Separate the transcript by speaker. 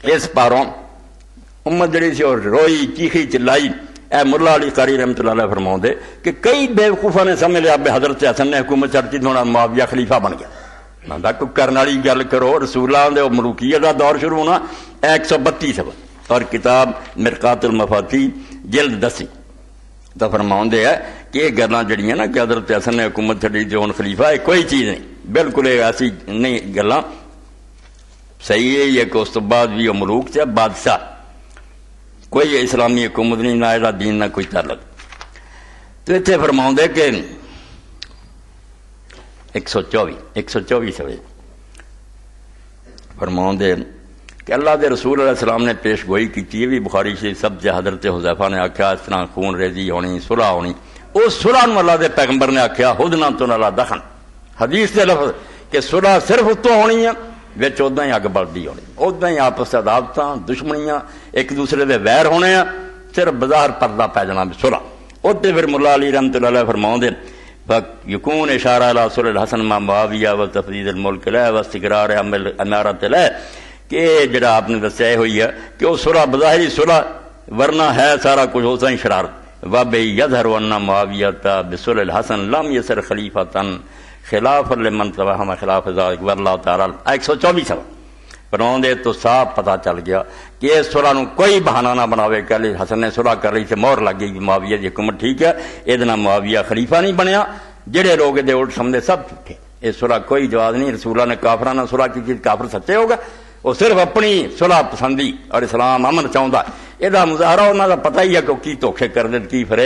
Speaker 1: اس پاروں امت جڑی سی اور روئی چیخی چلائی. اے ملا علی قاری رحمۃ اللہ علیہ فرماؤں دے کہ کئی بیوقوفوں نے سمجھ لیا اب حضرت حسن نے حکومت چڑھتی تو معاویہ خلیفہ بن گیا. نہ کوئی کرنے والی گل کرو. رسولاں دے ملوکیت دا دور شروع ہونا 132 صفحہ اور کتاب مرقات المفاتیح جلد 10 تو فرماؤں دے ہے کہ یہ گلاں جڑیاں نا کہ حضرت حسن نے حکومت چڑھی جو ہن خلیفہ ہے کوئی چیز نہیں, بالکل ایسی نہیں گلاں صحیح ہے. یہ کہ اس تو بعد بھی وہ ملوک سے بادشاہ کوئی اسلامی حکومت نہیں, نہ یہ دین نہ کوئی تعلق. تو اتنے فرماؤں دے کہ 124 سوے فرماؤں دے کہ اللہ دے رسول علیہ السلام نے پیش گوئی کی. یہ بھی بخاری شریف سب سے حضرت حذیفہ نے آکھیا اس طرح خون ریزی ہونی صلح ہونی. اس صلح نو اللہ دے پیغمبر نے آکھیا ہدنا تو نہ دخن. حدیث دے لفظ کہ صلح صرف اتوں ہونی ہے وچ ادا ہی اگ بلدی ہونی, ادا ہی آپس عداوتاں دشمنیاں ایک دوسرے دے ویر ہونے ہیں, صرف بظاہر پردہ پی جانا صلح. ادھر پھر ملا علی رحمۃ اللہ علیہ فرماؤں دے یکون اشارہ علی صلح الحسن مع معاویہ و تفدید الملک لہ و استقرار امارت لہ کہ جڑا آپ نے دسیا ہوئی ہے کہ وہ صلح بظاہری صلح ورنہ ہے سارا کچھ ہوتا ہی شرارت. وَبِ يَظْهَرُ أَنَّ مُعَاوِيَةَ بِصُلْحِ الْحَسَنِ لَمْ يَصِرْ خَلِيفَةً خلاف لمن توہم خلاف ذلك واللہ تعالی. 124 فرماؤں دے تو صاف پتہ چل گیا کہ اس صلح نو کوئی بہانہ نہ بناوے کہ علی حسن نے صلح کر رہی سے مہر لگ گئی کہ معاویہ دی حکومت ٹھیک ہے, یہ معاویہ خلیفہ نہیں بنیا. جڑے لوگ دے الٹ سمجھے سب جھوٹے. اس صلح کوئی جواز نہیں. رسولہ نے کافرانہ صلح کی چیز کافر سچے ہوگا, وہ صرف اپنی صلح پسندی اور اسلام امن چاہتا. یہ مظاہرہ انہوں کا پتہ ہی ہے کہ کی دھوکھے کر دے کی فریب